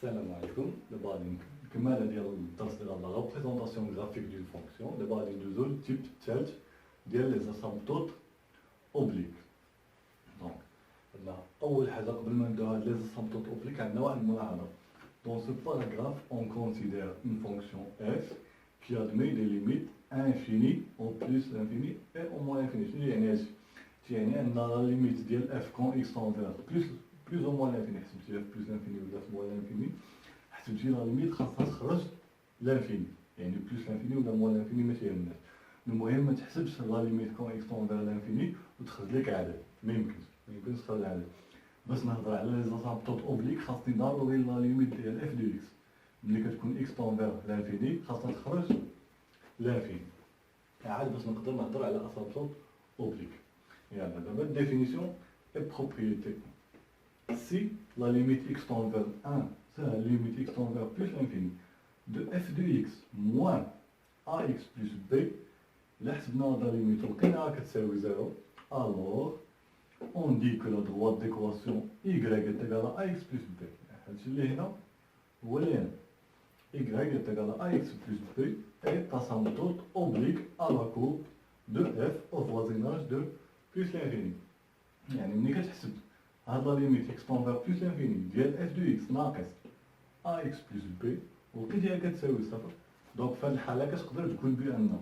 السلام عليكم. دابا غادي الكمالة ديال الدرس ديال لا ريبريزونطاسيون غرافيك ديال فونكسيون. دابا غادي ندوزو للتيب الثالث ديال لي زاسامبتوط اوبليك. دونك عندنا أول حاجة قبل ما نبداو هاد لي زاسامبتوط اوبليك عندنا واحد الملاحظة. Dans ce paragraphe, on considère une fonction f qui admet des limites infinies au plus l'infini et au moins l'infini. شنو يعني هادشي؟ يعني عندنا لا ليميت ديال f quand x tend vers plus ou moins l'infini. حسبتي f plus l'infini ولا f moins l'infini، حسبتي لا ليميت خاصها تخرج لانفيني، يعني بلوس لانفيني ولا موان لانفيني ما تيهمناش. المهم ما تحسبش لا ليميت كون اكس طون فيغ لانفيني وتخرج لك عدد، ما يمكنش تخرج عدد. باش نهضر على لي زاسامبتوط اوبليك خاصني ضروري لا ليميت ديال اف دو اكس ملي كتكون اكس طون فيغ لانفيني خاصها تخرج لانفيني. عاد باش نقدر نهضر على اسامبتوط اوبليك. يلا دابا الديفينيسيون اي بروبريتي. Si la limite x tend vers 1, c'est la limite x tend vers plus l'infini de f de x moins ax plus b, là حسبنا la limite لقيناها كتساوي 0, alors on dit que la droite d'équation y est égale à ax plus b. هادشي اللي هنا هو اللي هنا y est égale à ax plus b est asymptote oblique à la courbe de f au voisinage de plus l'infini. يعني ملي كتحسب هاد لا ليميت اكس طون فيغ بلوس لانفيني ديال اف دو اكس ناقص ا اكس بلوس بي ولقيتيها كتساوي صفر، دونك في هاد الحالة كتقدر تقول بأن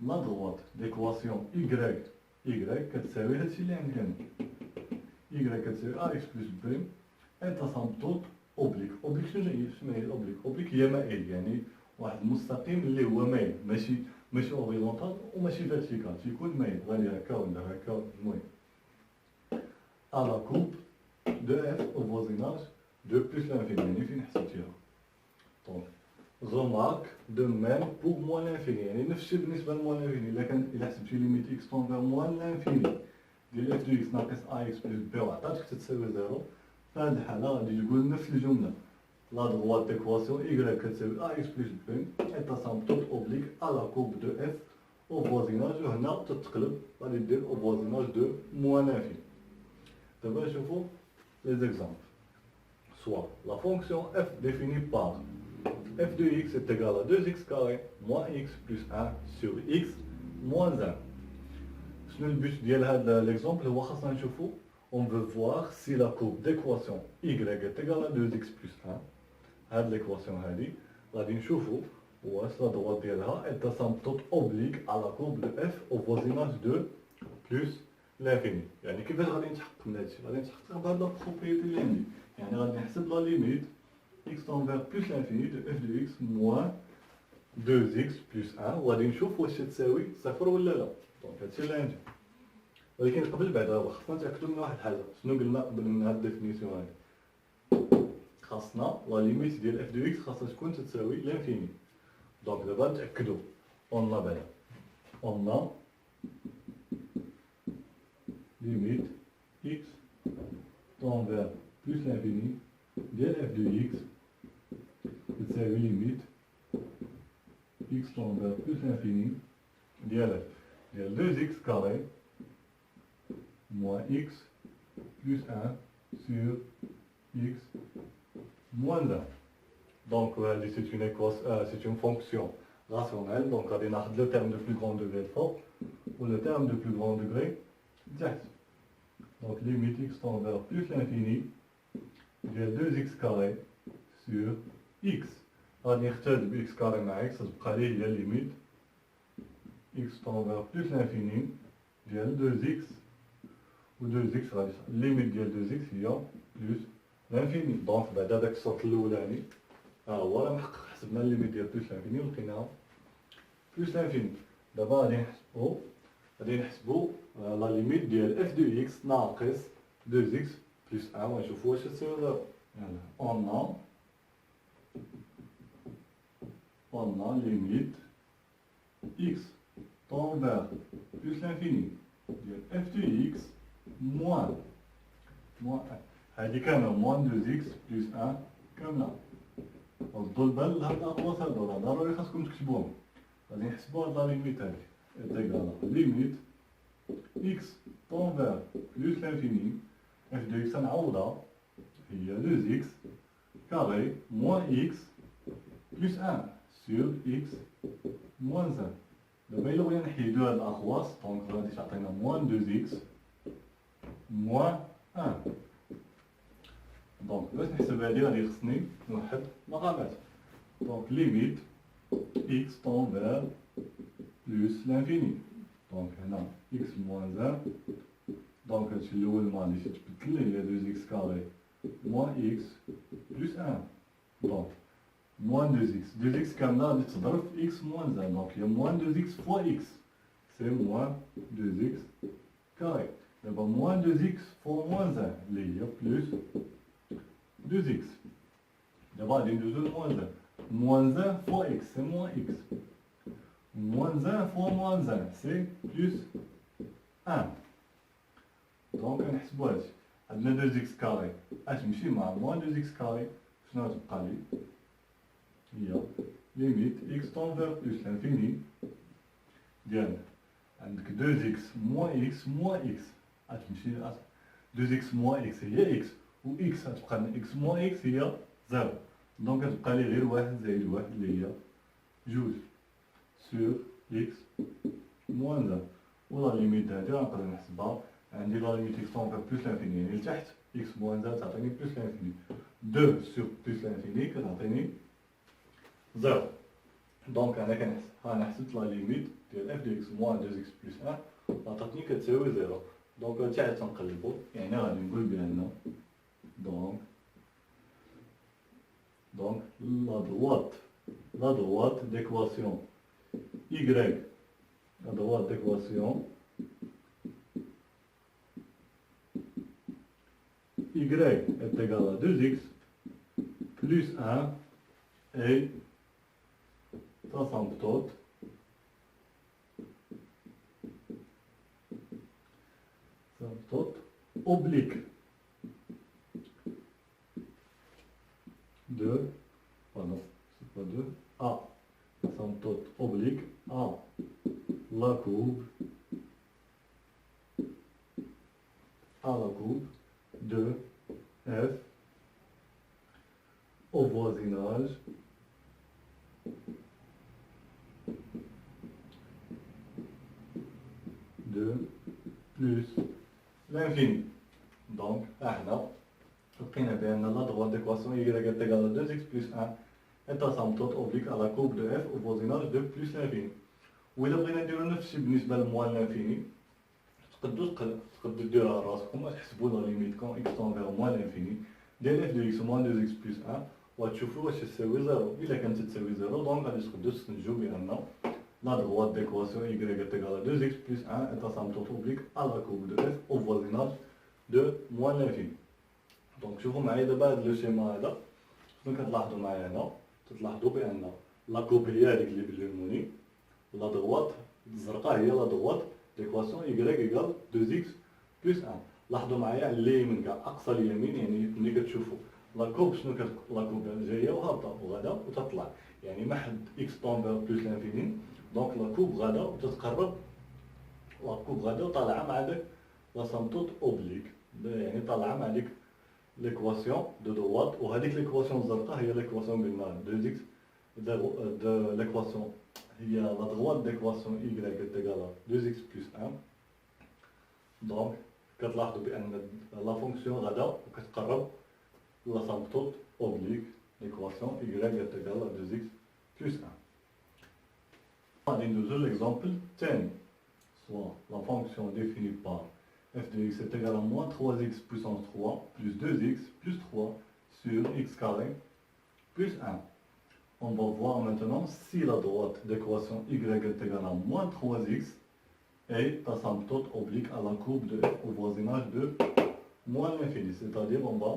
لا دروات ديكواسيون إيكغيك كتساوي هادشي اللي عندك هنا، إيكغيك كتساوي ا اكس بلوس بي إت اسامبتوط أوبليك. أوبليك شنو هي الأوبليك؟ أوبليك هي مائل، يعني واحد المستقيم اللي هو مايل، ماشي أوريزونتال وماشي فيرتيكال، تيكون مايل غادي هكا ولا هكا. المهم à la courbe de f au voisinage de plus l'infini. يعني فين حسبتيها؟ donc remarque de même pour moins l'infini، يعني نفس الشيء بالنسبة لموان l'infini. إلا حسبتي ليميت x tend vers moins l'infini ديال f de x ناقص ax plus b وعطاتك تتساوي زيرو، في هاد الحالة غادي تقول نفس الجملة la droite d'équation y كتساوي ax plus b est asymptote oblique à la courbe de f au voisinage، وهنا تتقلب غادي دير au voisinage de moins l'infini. D'abord, je vois les exemples. Soit la fonction f définie par f de x est égal à 2x carré moins x plus 1 sur x moins 1. شنو البوت ديال هذا l'exemple هو خاصنا نشوفو on veut voir si la courbe d'équation y est égale à 2x plus 1. هاد l'équation هادي غادي نشوفو واش la droite ديالها est asymptote oblique à la courbe de f au voisinage de plus l'infini. يعني كيفاش غادي نتحقق من هادشي؟ غادي نتحقق بهاد لا بروبريتي اللي عندي، يعني غادي نحسب لا ليميت x tend vers plus l'infini de f de x moins 2x plus 1 وغادي نشوف واش تساوي صفر ولا لا. دونك هادشي اللي عندي. ولكن قبل بعدا خاصنا نتأكدو من واحد الحاجة. شنو قلنا قبل من هاد الديفينيسيون هادي؟ خاصنا لا ليميت ديال f de x خاصها تكون تساوي l'infini. دونك دابا نتأكدو on a بعدا on a limite x tend vers plus l'infini ديال f de x تساوي limite x tend vers plus l'infini ديال f ديال 2x carré moins x plus 1 sur x moins 1. Donc c'est une fonction rationnelle, donc غادي ناخذ le terme de plus grand degré fort ou le terme de plus grand degré direct. Donc limite x tend vers plus l'infini ديال 2x carré sur x. غادي نختار ب x carré مع x تبقى لي هي limite x tend vers plus l'infini ديال 2x و 2x غادي limite ديال 2x هي plus l'infini. دونك بعدا داك الشرط الاولاني ها هو راه محقق، حسبنا الليميت ديال plus l'infini ولقيناها plus l'infini. دابا غادي نحسبو لا ليميت ديال f de x ناقص 2x plus 1 ونشوفو واش تساوي زيرو. on a limite x tend vers plus l'infini ديال f de x moins 1. هادي كاملة moins 2x plus 1 كاملة. ردوا البال لهاد الأخواط هادو راه ضروري خاصكم تكتبوهم. غادي نحسبو هاد لا ليميت هادي est égale à limite x tend vers plus l'infini f de x نعوضها هي 2x carré moins x plus 1 sur x moins 1. دابا إلا بغينا نحيدو هاد الأخواص دونك غادي تعطينا moins 2x moins 1. دونك باش نحسب هادي غادي خصني نوحد مقامات. دونك ليميت x tend vers plus l'infini. دونك هنا x moins 1. دونك هادشي الأول مغاديش يتبدل هي 2x carré moins x plus 1. دونك moins 2x. 2x كاملة غادي تضرب في x moins 1. دونك هي moins 2x fois x. سي moins 2x carré. دابا moins 2x fois moins 1 اللي هي plus 2x. دابا غادي ندوزو ل moins 1. Moins 1 fois x, c'est moins x. Moins 1 fois moins 1, c'est plus 1. Donc, on نحسبو هادشي. عندنا 2x carré. غتمشي مع moins 2x carré. شنو غتبقى لي؟ هي limite x tend vers plus l'infini ديال عندك 2x moins x moins x. غتمشي 2x moins x هي x و x غتبقى لنا x moins x هي 0. دونك غتبقى لي غير 1 زائد 1 اللي هي 2 سور x موان 1. و لا ليميت هادي غنقدر نحسبها. عندي لا ليميت x تون فيغ بلوس لانفيني يعني لتحت x موان 1 تعطيني بلوس لانفيني. 2 سور بلوس لانفيني كتعطيني 0. دونك انا كنحسب انا حسبت لا ليميت ديال اف دي x موان 2 x بلوس 1 عطاتني كتساوي 0. دونك هادشي عاد تنقلبو يعني غادي نقول بان Donc, la droite d'équation y, la droite d'équation y est égale à 2x plus 1 et ça s'asymptote oblique de, pardon, c'est pas de, A, asymptote oblique à la courbe de F au voisinage de plus l'infini. Donc, لقينا بأن لا droite d'équation y est égale à 2x plus 1 est asymptote oblique à la courbe de f au voisinage de plus l'infini. وإلا بغينا نديرو نفس الشي بالنسبة لموان لانفيني تقدرو ديروها راسكم تحسبو لا ليميت كون x tend vers موان لانفيني ديال f de x moins 2x plus 1 وغتشوفو واش تساوي 0. إلا كانت تساوي 0 دونك غادي تقدرو تستنتجو بأن la droite d'équation y est égale à 2x plus 1 est asymptote oblique à la courbe de f au voisinage de moins l'infini. دونك شوفوا معايا دابا هاد لو شيما هذا شنو كتلاحظوا معايا هنا. تلاحظوا بان لا كوب هي هذيك اللي بالليموني لا دغوات الزرقاء هي لا دغوات ليكواسيون y ايكال 2x بلس 1. لاحظوا معايا على اليمين كاع اقصى اليمين يعني ملي كتشوفوا لا كوب شنو لا كوب جايه وهابطه وغادا وتطلع يعني ما حد x طون بلس لانفيني. دونك لا كوب غادا وتتقرب لا كوب غادا وطالعه مع داك لا سامتوت اوبليك يعني طالعه مع ديك l'équation de droite ou هذيك l'équation الزرقاء هي l'équation قلنا 2x de l'équation هي la droite d'équation y est égale à 2x plus 1. donc كتلاحظوا بان لا فونكسيون غادا وكتقرب لاسامبتوت اوبليك l'équation y est égale à 2x plus 1. غادي ندوزو l'exemple الثاني soit la fonction définie par f de x est égal à moins 3x puissance 3 plus 2x plus 3 sur x carré plus 1. On va voir maintenant si la droite d'équation y est égale à moins 3x est asymptote oblique à la courbe de f au voisinage de moins l'infini. C'est-à-dire on va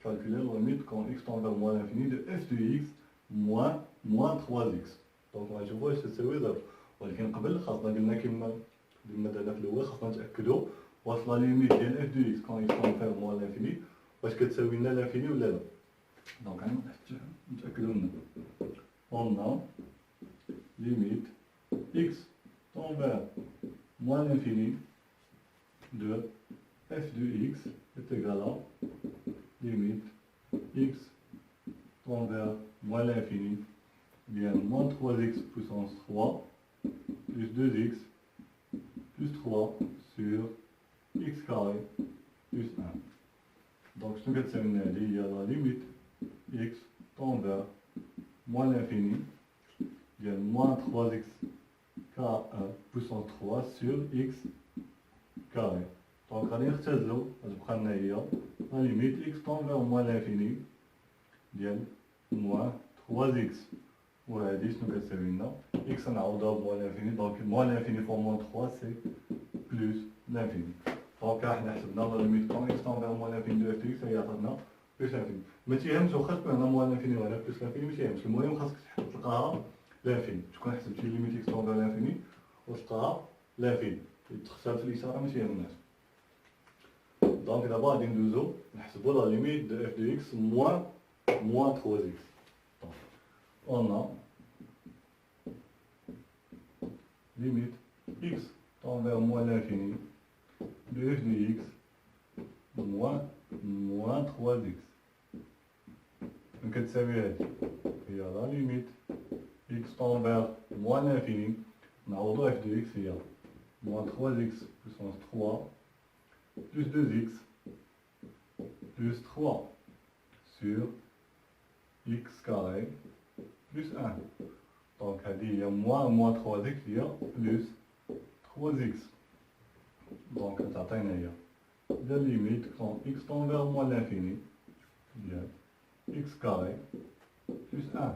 calculer la limite quand x tend vers moins l'infini de f de x moins 3x. Donc on va voir si c'est 0. ولكن قبل خاصنا قلنا كما دابا في الاول خاصنا نتاكدوا واش لا ليميت ديال اف دو اكس كون اكس فيغ موان لانفيني واش كتساوي لنا لانفيني ولا لا. دونك نتاكدوا منها. اون ا ليميت اكس تون فيغ موان لانفيني دو اف دو اكس est égal à limite x tend vers moins l'infini, bien moins 3x puissance 3 plus 2x plus 3 sur x carré plus 1. Donc, ce que c'est il y a la limite x tend vers moins l'infini, bien moins 3x puissance 3 sur x carré. Donc, on va la limite x tend vers moins l'infini, bien moins 3x. Ouais, 10 nous casse x on a moins l'infini, donc moins l'infini fois moins 3 c'est plus l'infini. Donc là on a la limite quand x tend vers moins l'infini de f de x هي عطاتنا plus l'infini. ما تيهمش واخا تكون هنا moins l'infini ولا plus l'infini ما تيهمش، المهم خاصك تلقاها l'infini. تكون حسبتي limite x tend vers l'infini وتلقاها l'infini. تخسر في الإشارة ما تيهمناش. Donc d'abord غادي ندوزو نحسبو la limite de f de x moins 3x. Donc on a limite x tend vers moins l'infini de f de x moins 3x. Donc il y a la limite x tend vers moins l'infini, on a f de x il y a moins 3x puissance 3 plus 2x plus 3 sur x carré plus 1. Donc, il y a moins 3x, il y a plus 3x. Donc, on a la limite quand x tend vers moins l'infini, il y a x carré plus 1.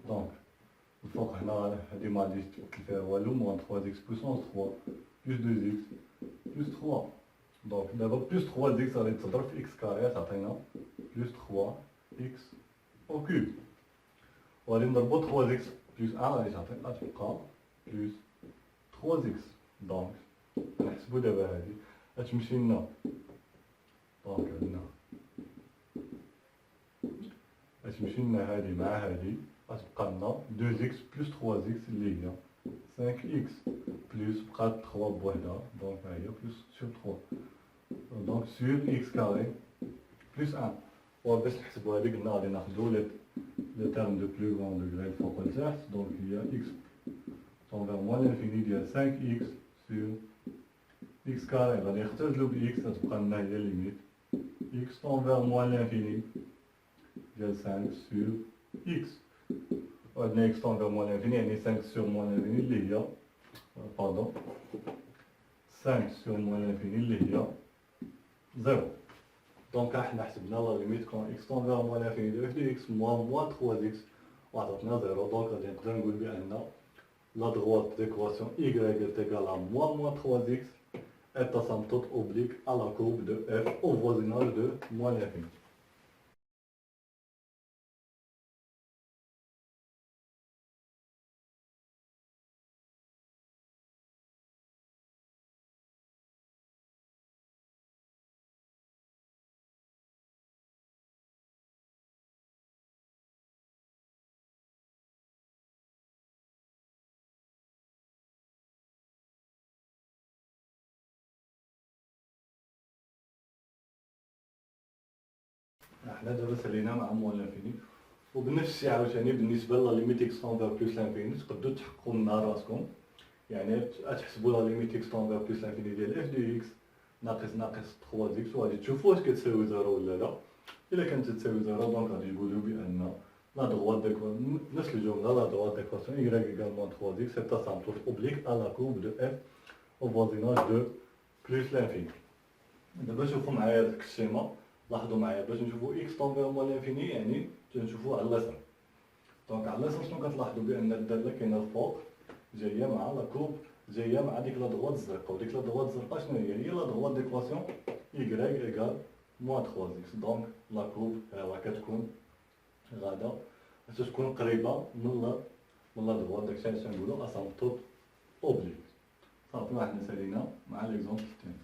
Donc, il faut que nous ayons moins 3x puissance 3 plus 2x plus 3. Donc, d'abord, plus 3x, ça va être x carré, ça plus 3x au cube. وغادي نضربو 3x plus 1 غادي تبقى plus 3x. دونك نحسبو دابا هادي غتمشي لنا، دونك عندنا غتمشي لنا هادي مع هادي غتبقى لنا 2x plus 3x اللي هي 5x plus بقات 3 بوحدها، دونك ها هي plus sur 3 دونك sur x carré plus 1. وباش نحسبو هادي قلنا غادي ناخدو le terme de plus grand degré فوق لتحت. Donc il y a x tend vers moins l'infini ديال 5x sur x carré. غادي نختزلو ب x غتبقى لنا هي limite x tend vers moins l'infini ديال 5 sur x. وعندنا x tend vers moins l'infini يعني 5 sur moins l'infini اللي هي pardon 5 sur moins l'infini اللي هي 0. Donc, حنا حسبنا la limite quand x tend vers moins l'infini de f de x moins 3x وعطاتنا 0. Donc غادي نقدر نقول بأن la droite d'équation y est égale à moins 3x est asymptote oblique à la courbe de f au voisinage de moins l'infini. حنا دابا سالينا مع موان لانفيني، وبنفس الشيء عاوتاني بالنسبه لا ليميت اكس طون فيغ بلوس لانفيني تقدروا تحققوا لنا راسكم، يعني تحسبوا لا ليميت اكس طون فيغ بلوس لانفيني ديال اف دو اكس ناقص 3 اكس وغادي تشوفوا واش كتساوي زيرو ولا لا. الا كانت تساوي زيرو دونك غادي نقولوا بان لا droite d'équation نفس الجمله لا droite d'équation y égale moins 3 x c'est asymptote oblique à la courbe de f au voisinage de plus l'infini. دابا شوفوا معايا داك الشيما، لاحظوا معايا باش نشوفوا x طون فيغ موان لانفيني يعني تنشوفوا على اليسار. دونك على اليسار شنو كتلاحظوا بان الداله كاينه الفوق جايه مع لا كورب جايه مع ديك لا droite الزرقاء، وديك لا droite الزرقاء شنو هي؟ هي لا droite d'équation y égale moins 3 x. دونك لا كورب راه كتكون غادا تكون قريبه من لا droite، داكشي علاش تنقولوا اسامبتوت اوبليك. صافي حنا سالينا مع ليكزومبل الثاني.